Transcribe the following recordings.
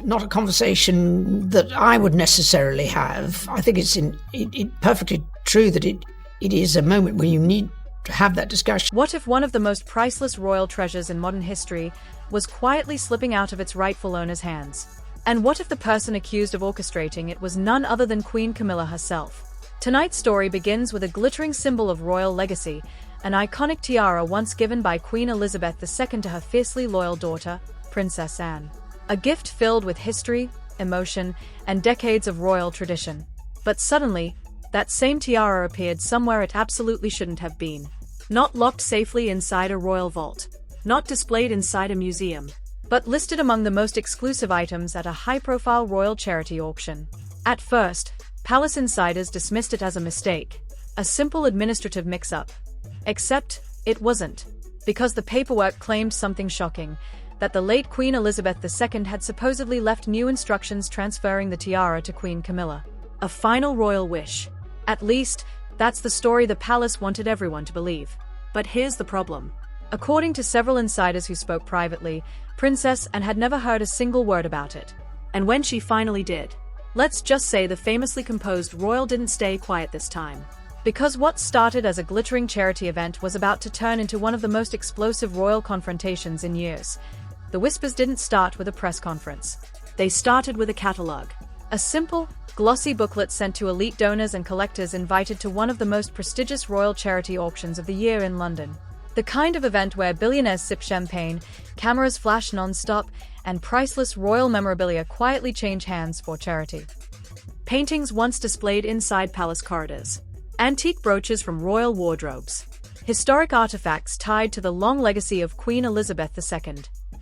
Not a conversation that I would necessarily have. I think it's perfectly true that it is a moment where you need to have that discussion. What if one of the most priceless royal treasures in modern history was quietly slipping out of its rightful owner's hands? And what if the person accused of orchestrating it was none other than Queen Camilla herself? Tonight's story begins with a glittering symbol of royal legacy, an iconic tiara once given by Queen Elizabeth II to her fiercely loyal daughter, Princess Anne. A gift filled with history, emotion, and decades of royal tradition. But suddenly, that same tiara appeared somewhere it absolutely shouldn't have been. Not locked safely inside a royal vault. Not displayed inside a museum. But listed among the most exclusive items at a high-profile royal charity auction. At first, palace insiders dismissed it as a mistake. A simple administrative mix-up. Except, it wasn't. Because the paperwork claimed something shocking. That the late Queen Elizabeth II had supposedly left new instructions transferring the tiara to Queen Camilla. A final royal wish. At least, that's the story the palace wanted everyone to believe. But here's the problem. According to several insiders who spoke privately, Princess Anne had never heard a single word about it. And when she finally did, let's just say the famously composed royal didn't stay quiet this time. Because what started as a glittering charity event was about to turn into one of the most explosive royal confrontations in years. The whispers didn't start with a press conference. They started with a catalogue. A simple, glossy booklet sent to elite donors and collectors invited to one of the most prestigious royal charity auctions of the year in London. The kind of event where billionaires sip champagne, cameras flash non-stop, and priceless royal memorabilia quietly change hands for charity. Paintings once displayed inside palace corridors. Antique brooches from royal wardrobes. Historic artifacts tied to the long legacy of Queen Elizabeth II.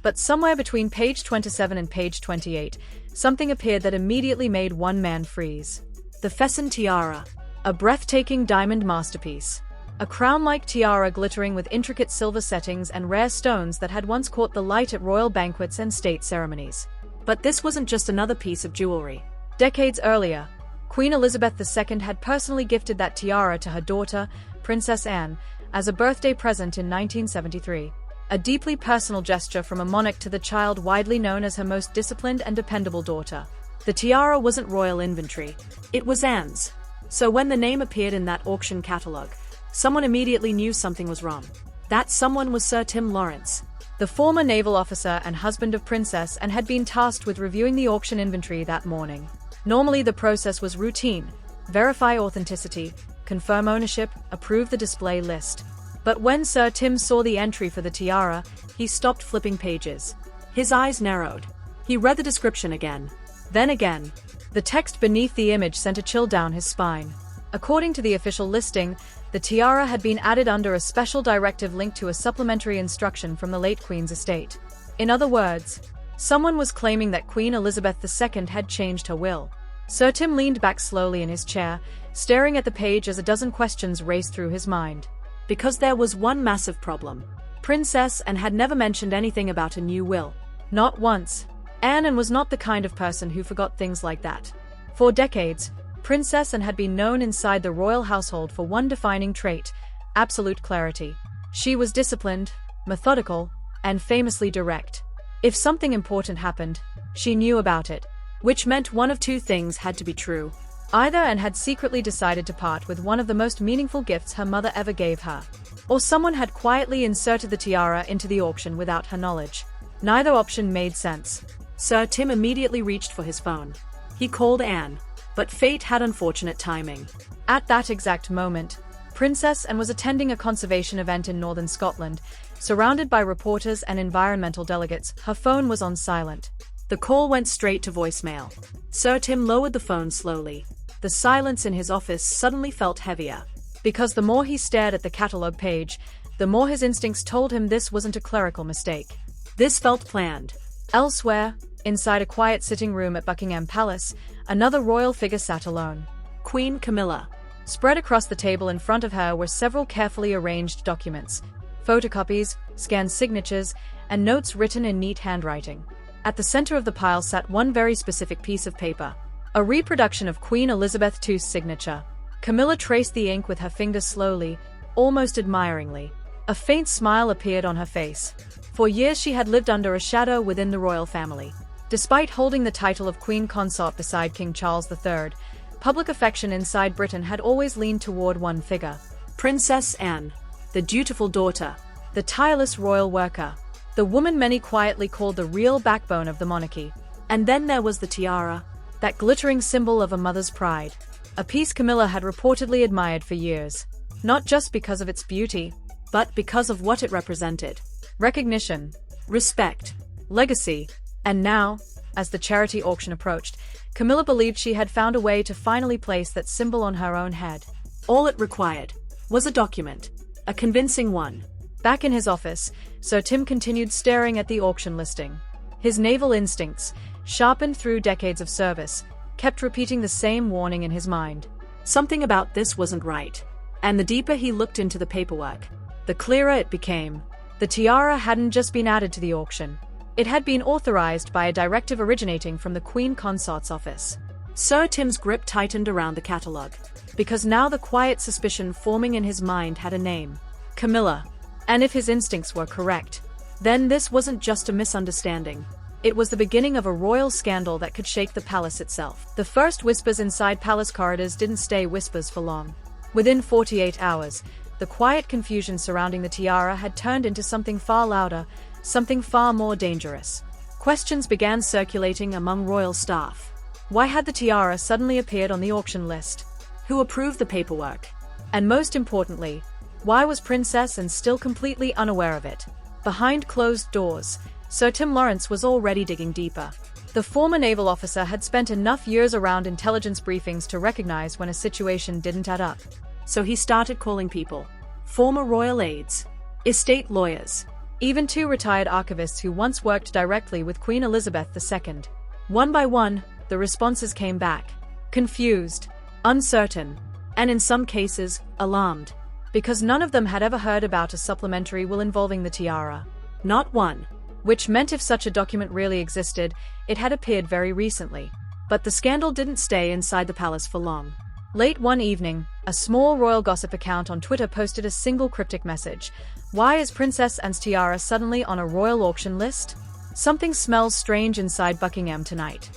But somewhere between page 27 and page 28, something appeared that immediately made one man freeze. The Fessin tiara. A breathtaking diamond masterpiece. A crown-like tiara glittering with intricate silver settings and rare stones that had once caught the light at royal banquets and state ceremonies. But this wasn't just another piece of jewelry. Decades earlier, Queen Elizabeth II had personally gifted that tiara to her daughter, Princess Anne, as a birthday present in 1973. A deeply personal gesture from a monarch to the child widely known as her most disciplined and dependable daughter. The tiara wasn't royal inventory. It was Anne's. So when the name appeared in that auction catalogue, someone immediately knew something was wrong. That someone was Sir Tim Lawrence, the former naval officer and husband of Princess Anne, had been tasked with reviewing the auction inventory that morning. Normally the process was routine. Verify authenticity, confirm ownership, approve the display list. But when Sir Tim saw the entry for the tiara, he stopped flipping pages. His eyes narrowed. He read the description again. Then again. The text beneath the image sent a chill down his spine. According to the official listing, the tiara had been added under a special directive linked to a supplementary instruction from the late Queen's estate. In other words, someone was claiming that Queen Elizabeth II had changed her will. Sir Tim leaned back slowly in his chair, staring at the page as a dozen questions raced through his mind. Because there was one massive problem. Princess Anne had never mentioned anything about a new will. Not once. Anne was not the kind of person who forgot things like that. For decades, Princess Anne had been known inside the royal household for one defining trait: absolute clarity. She was disciplined, methodical, and famously direct. If something important happened, she knew about it, which meant one of two things had to be true. Either Anne had secretly decided to part with one of the most meaningful gifts her mother ever gave her, or someone had quietly inserted the tiara into the auction without her knowledge. Neither option made sense. Sir Tim immediately reached for his phone. He called Anne, but fate had unfortunate timing. At that exact moment, Princess Anne was attending a conservation event in northern Scotland. Surrounded by reporters and environmental delegates, her phone was on silent. The call went straight to voicemail. Sir Tim lowered the phone slowly. The silence in his office suddenly felt heavier. Because the more he stared at the catalogue page, the more his instincts told him this wasn't a clerical mistake. This felt planned. Elsewhere, inside a quiet sitting room at Buckingham Palace, another royal figure sat alone. Queen Camilla. Spread across the table in front of her were several carefully arranged documents, photocopies, scanned signatures, and notes written in neat handwriting. At the center of the pile sat one very specific piece of paper, a reproduction of Queen Elizabeth II's signature. Camilla traced the ink with her fingers slowly, almost admiringly. A faint smile appeared on her face. For years she had lived under a shadow within the royal family. Despite holding the title of Queen Consort beside King Charles III, public affection inside Britain had always leaned toward one figure: Princess Anne, the dutiful daughter, the tireless royal worker, the woman many quietly called the real backbone of the monarchy. And then there was the tiara, that glittering symbol of a mother's pride, a piece Camilla had reportedly admired for years, not just because of its beauty, but because of what it represented: recognition, respect, legacy. And now, as the charity auction approached, Camilla believed she had found a way to finally place that symbol on her own head. All it required was a document, a convincing one. Back in his office, Sir Tim continued staring at the auction listing. His naval instincts, sharpened through decades of service, kept repeating the same warning in his mind. Something about this wasn't right. And the deeper he looked into the paperwork, the clearer it became. The tiara hadn't just been added to the auction. It had been authorized by a directive originating from the Queen Consort's office. Sir Tim's grip tightened around the catalogue, because now the quiet suspicion forming in his mind had a name: Camilla. And if his instincts were correct, then this wasn't just a misunderstanding. It was the beginning of a royal scandal that could shake the palace itself. The first whispers inside palace corridors didn't stay whispers for long. Within 48 hours, the quiet confusion surrounding the tiara had turned into something far louder, something far more dangerous. Questions began circulating among royal staff. Why had the tiara suddenly appeared on the auction list? Who approved the paperwork? And most importantly, why was Princess Anne still completely unaware of it? Behind closed doors, Sir Tim Lawrence was already digging deeper. The former naval officer had spent enough years around intelligence briefings to recognize when a situation didn't add up. So he started calling people: former royal aides, estate lawyers, even 2 retired archivists who once worked directly with Queen Elizabeth II. One by one, the responses came back: confused, uncertain, and in some cases, alarmed. Because none of them had ever heard about a supplementary will involving the tiara. Not one. Which meant if such a document really existed, it had appeared very recently. But the scandal didn't stay inside the palace for long. Late one evening, a small royal gossip account on Twitter posted a single cryptic message: "Why is Princess Anne's tiara suddenly on a royal auction list? Something smells strange inside Buckingham tonight."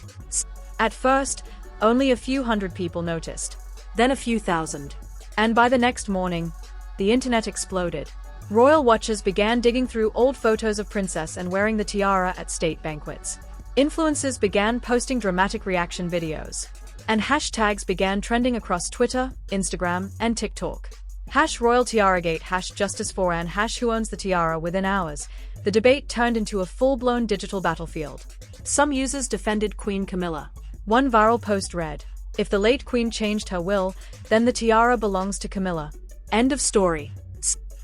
At first, only a few hundred people noticed. Then a few thousand. And by the next morning, the internet exploded. Royal watchers began digging through old photos of Princess Anne wearing the tiara at state banquets. Influencers began posting dramatic reaction videos. And hashtags began trending across Twitter, Instagram, and TikTok. #RoyalTiaragate, #JusticeForAnne, #Who owns the tiara. Within hours, the debate turned into a full-blown digital battlefield. Some users defended Queen Camilla. One viral post read: "If the late Queen changed her will, then the tiara belongs to Camilla. End of story."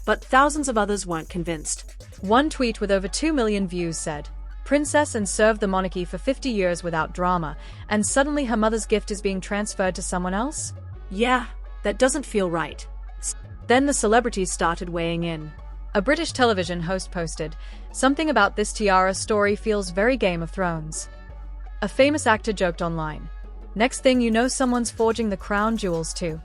But thousands of others weren't convinced. One tweet with over 2 million views said, "Princess Anne served the monarchy for 50 years without drama, and suddenly her mother's gift is being transferred to someone else? Yeah, that doesn't feel right." Then the celebrities started weighing in. A British television host posted, "Something about this tiara story feels very Game of Thrones." A famous actor joked online, "Next thing you know, someone's forging the crown jewels too."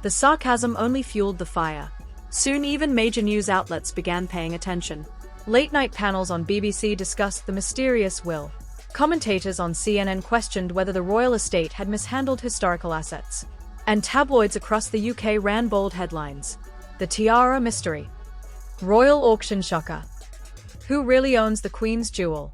The sarcasm only fueled the fire. Soon even major news outlets began paying attention. Late-night panels on BBC discussed the mysterious will. Commentators on CNN questioned whether the royal estate had mishandled historical assets. And tabloids across the UK ran bold headlines: "The Tiara Mystery." "Royal Auction Shocker." "Who really owns the Queen's jewel?"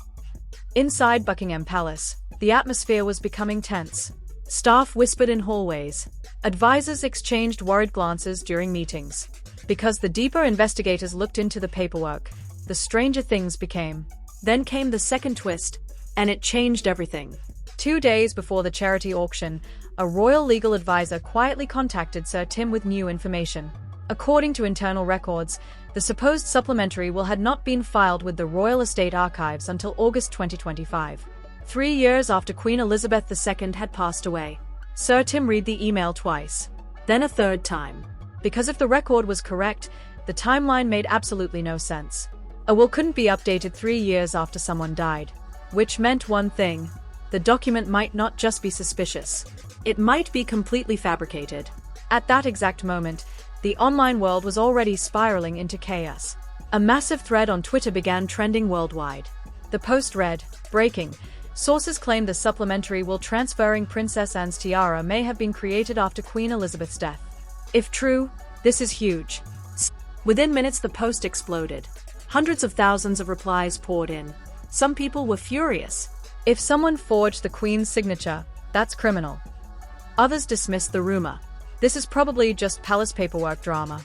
Inside Buckingham Palace, the atmosphere was becoming tense. Staff whispered in hallways. Advisors exchanged worried glances during meetings. Because the deeper investigators looked into the paperwork, the stranger things became. Then came the second twist, and it changed everything. 2 days before the charity auction, a royal legal advisor quietly contacted Sir Tim with new information. According to internal records, the supposed supplementary will had not been filed with the Royal Estate Archives until August 2025, 3 years after Queen Elizabeth II had passed away. Sir Tim read the email twice, then a third time. Because if the record was correct, the timeline made absolutely no sense. A will couldn't be updated 3 years after someone died. Which meant one thing: the document might not just be suspicious. It might be completely fabricated. At that exact moment, the online world was already spiraling into chaos. A massive thread on Twitter began trending worldwide. The post read, "Breaking. Sources claim the supplementary will transferring Princess Anne's tiara may have been created after Queen Elizabeth's death. If true, this is huge. Within minutes the post exploded. Hundreds of thousands of replies poured in. Some people were furious. If someone forged the Queen's signature, that's criminal. Others dismissed the rumor. This is probably just palace paperwork drama.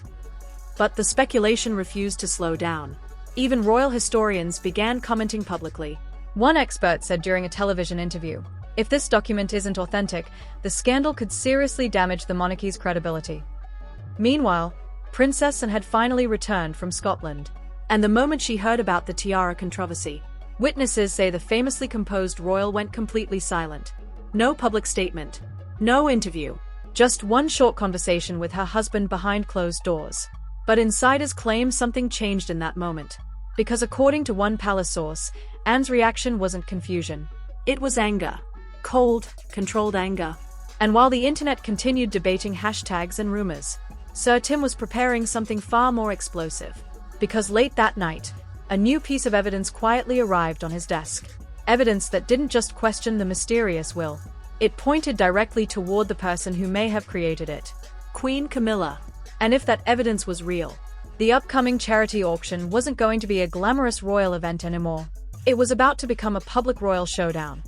But the speculation refused to slow down. Even royal historians began commenting publicly. One expert said during a television interview, "If this document isn't authentic, the scandal could seriously damage the monarchy's credibility." Meanwhile, Princess Anne had finally returned from Scotland. And the moment she heard about the tiara controversy, witnesses say the famously composed royal went completely silent. No public statement. No interview. Just one short conversation with her husband behind closed doors. But insiders claim something changed in that moment. Because according to one palace source, Anne's reaction wasn't confusion. It was anger. Cold, controlled anger. And while the internet continued debating hashtags and rumors, Sir Tim was preparing something far more explosive. Because late that night, a new piece of evidence quietly arrived on his desk. Evidence that didn't just question the mysterious will. It pointed directly toward the person who may have created it. Queen Camilla. And if that evidence was real, the upcoming charity auction wasn't going to be a glamorous royal event anymore. It was about to become a public royal showdown.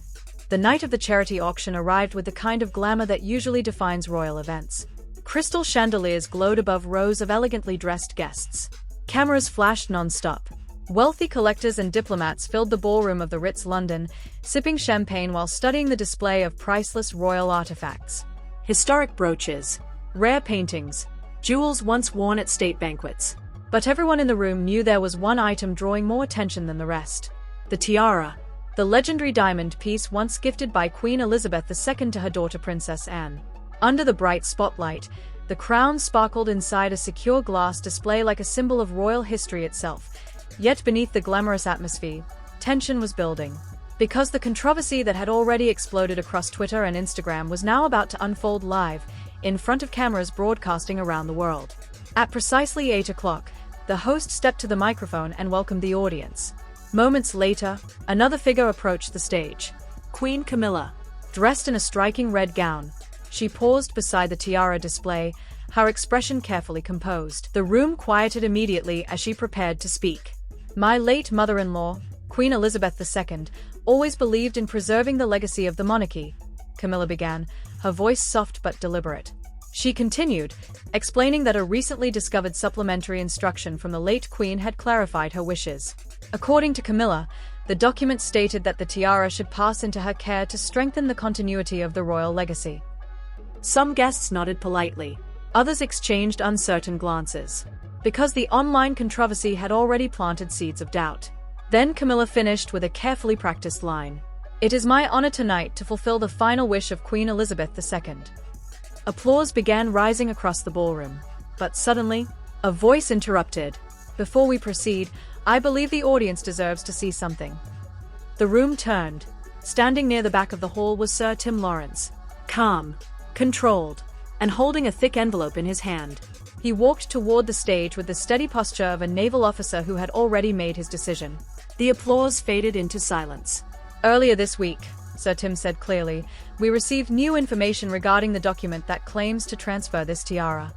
The night of the charity auction arrived with the kind of glamour that usually defines royal events. Crystal chandeliers glowed above rows of elegantly dressed guests. Cameras flashed non-stop. Wealthy collectors and diplomats filled the ballroom of the Ritz London, sipping champagne while studying the display of priceless royal artifacts. Historic brooches, rare paintings, jewels once worn at state banquets. But everyone in the room knew there was one item drawing more attention than the rest. The tiara, the legendary diamond piece once gifted by Queen Elizabeth II to her daughter Princess Anne. Under the bright spotlight, the crown sparkled inside a secure glass display like a symbol of royal history itself. Yet beneath the glamorous atmosphere, tension was building. Because the controversy that had already exploded across Twitter and Instagram was now about to unfold live, in front of cameras broadcasting around the world. At precisely 8 o'clock, the host stepped to the microphone and welcomed the audience. Moments later, another figure approached the stage. Queen Camilla, dressed in a striking red gown. She paused beside the tiara display, her expression carefully composed. The room quieted immediately as she prepared to speak. "My late mother-in-law, Queen Elizabeth II, always believed in preserving the legacy of the monarchy," Camilla began, her voice soft but deliberate. She continued, explaining that a recently discovered supplementary instruction from the late Queen had clarified her wishes. According to Camilla, the document stated that the tiara should pass into her care to strengthen the continuity of the royal legacy. Some guests nodded politely. Others exchanged uncertain glances. Because the online controversy had already planted seeds of doubt. Then Camilla finished with a carefully practiced line. "It is my honor tonight to fulfill the final wish of Queen Elizabeth II." Applause began rising across the ballroom. But suddenly, a voice interrupted. "Before we proceed, I believe the audience deserves to see something." The room turned. Standing near the back of the hall was Sir Tim Lawrence. Calm, controlled, and holding a thick envelope in his hand. He walked toward the stage with the steady posture of a naval officer who had already made his decision. The applause faded into silence. "Earlier this week," Sir Tim said clearly, "we received new information regarding the document that claims to transfer this tiara."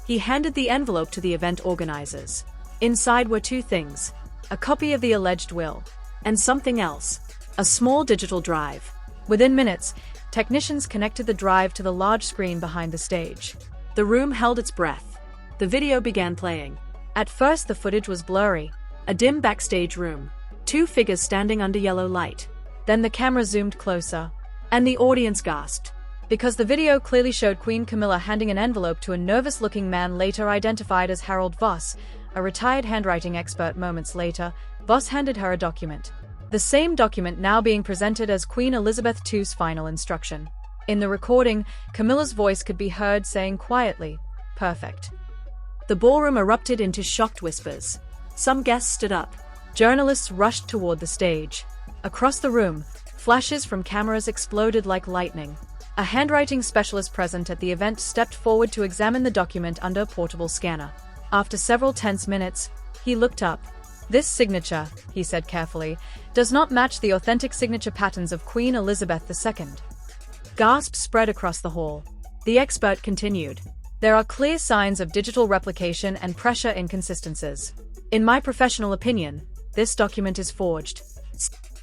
He handed the envelope to the event organizers. Inside were two things: a copy of the alleged will, and something else, a small digital drive. Within minutes, technicians connected the drive to the large screen behind the stage. The room held its breath. The video began playing. At first the footage was blurry. A dim backstage room. Two figures standing under yellow light. Then the camera zoomed closer. And the audience gasped. Because the video clearly showed Queen Camilla handing an envelope to a nervous-looking man later identified as Harold Voss, a retired handwriting expert. Moments later, Voss handed her a document. The same document now being presented as Queen Elizabeth II's final instruction. In the recording, Camilla's voice could be heard saying quietly, "Perfect." The ballroom erupted into shocked whispers. Some guests stood up. Journalists rushed toward the stage. Across the room, flashes from cameras exploded like lightning. A handwriting specialist present at the event stepped forward to examine the document under a portable scanner. After several tense minutes, he looked up. "This signature," he said carefully, "does not match the authentic signature patterns of Queen Elizabeth II." Gasps spread across the hall. The expert continued, "There are clear signs of digital replication and pressure inconsistencies. In my professional opinion, this document is forged."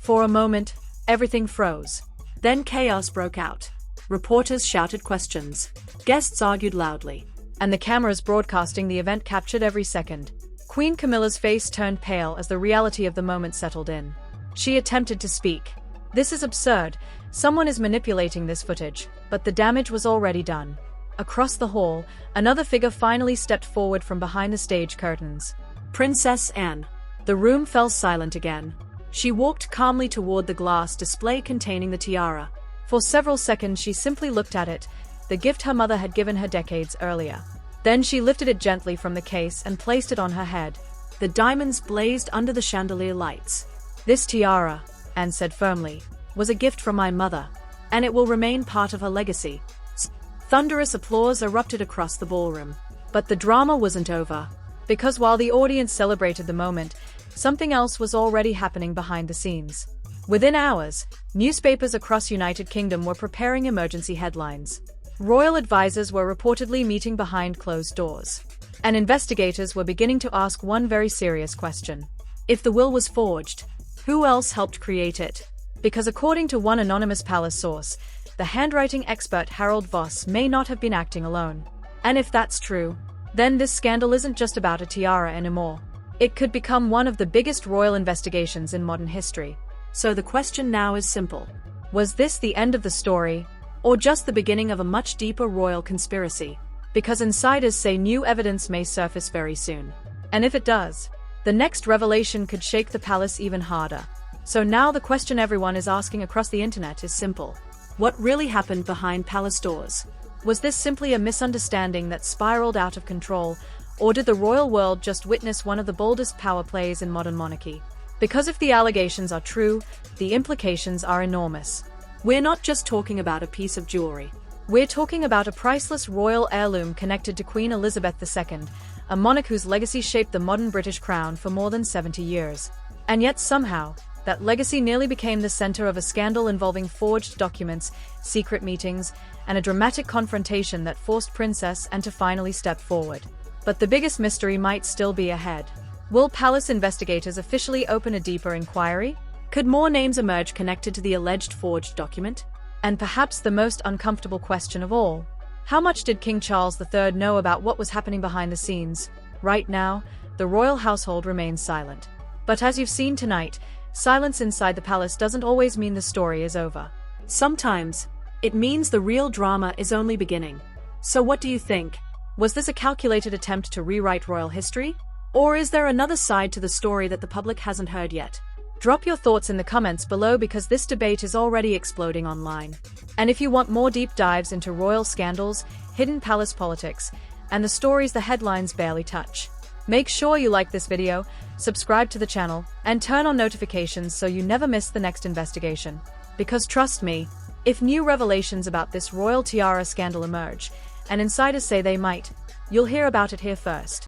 For a moment, everything froze. Then chaos broke out. Reporters shouted questions. Guests argued loudly. And the cameras broadcasting the event captured every second. Queen Camilla's face turned pale as the reality of the moment settled in. She attempted to speak. "This is absurd. Someone is manipulating this footage." But the damage was already done. Across the hall, another figure finally stepped forward from behind the stage curtains. Princess Anne. The room fell silent again. She walked calmly toward the glass display containing the tiara. For several seconds she simply looked at it, the gift her mother had given her decades earlier. Then she lifted it gently from the case and placed it on her head. The diamonds blazed under the chandelier lights. "This tiara," Anne said firmly, "was a gift from my mother, and it will remain part of her legacy." Thunderous applause erupted across the ballroom. But the drama wasn't over. Because while the audience celebrated the moment, something else was already happening behind the scenes. Within hours, newspapers across United Kingdom were preparing emergency headlines. Royal advisors were reportedly meeting behind closed doors. And investigators were beginning to ask one very serious question. If the will was forged, who else helped create it? Because according to one anonymous palace source, the handwriting expert Harold Voss may not have been acting alone. And if that's true, then this scandal isn't just about a tiara anymore. It could become one of the biggest royal investigations in modern history. So the question now is simple. Was this the end of the story, or just the beginning of a much deeper royal conspiracy? Because insiders say new evidence may surface very soon. And if it does, the next revelation could shake the palace even harder. So now the question everyone is asking across the internet is simple. What really happened behind palace doors? Was this simply a misunderstanding that spiraled out of control, or did the royal world just witness one of the boldest power plays in modern monarchy? Because if the allegations are true, the implications are enormous. We're not just talking about a piece of jewelry. We're talking about a priceless royal heirloom connected to Queen Elizabeth II, a monarch whose legacy shaped the modern British crown for more than 70 years. And yet somehow, that legacy nearly became the center of a scandal involving forged documents, secret meetings, and a dramatic confrontation that forced Princess Anne to finally step forward. But the biggest mystery might still be ahead. Will palace investigators officially open a deeper inquiry? Could more names emerge connected to the alleged forged document? And perhaps the most uncomfortable question of all, how much did King Charles III know about what was happening behind the scenes? Right now, the royal household remains silent. But as you've seen tonight, silence inside the palace doesn't always mean the story is over. Sometimes, it means the real drama is only beginning. So what do you think? Was this a calculated attempt to rewrite royal history? Or is there another side to the story that the public hasn't heard yet? Drop your thoughts in the comments below because this debate is already exploding online. And if you want more deep dives into royal scandals, hidden palace politics, and the stories the headlines barely touch, make sure you like this video, subscribe to the channel, and turn on notifications so you never miss the next investigation. Because trust me, if new revelations about this royal tiara scandal emerge, and insiders say they might, you'll hear about it here first.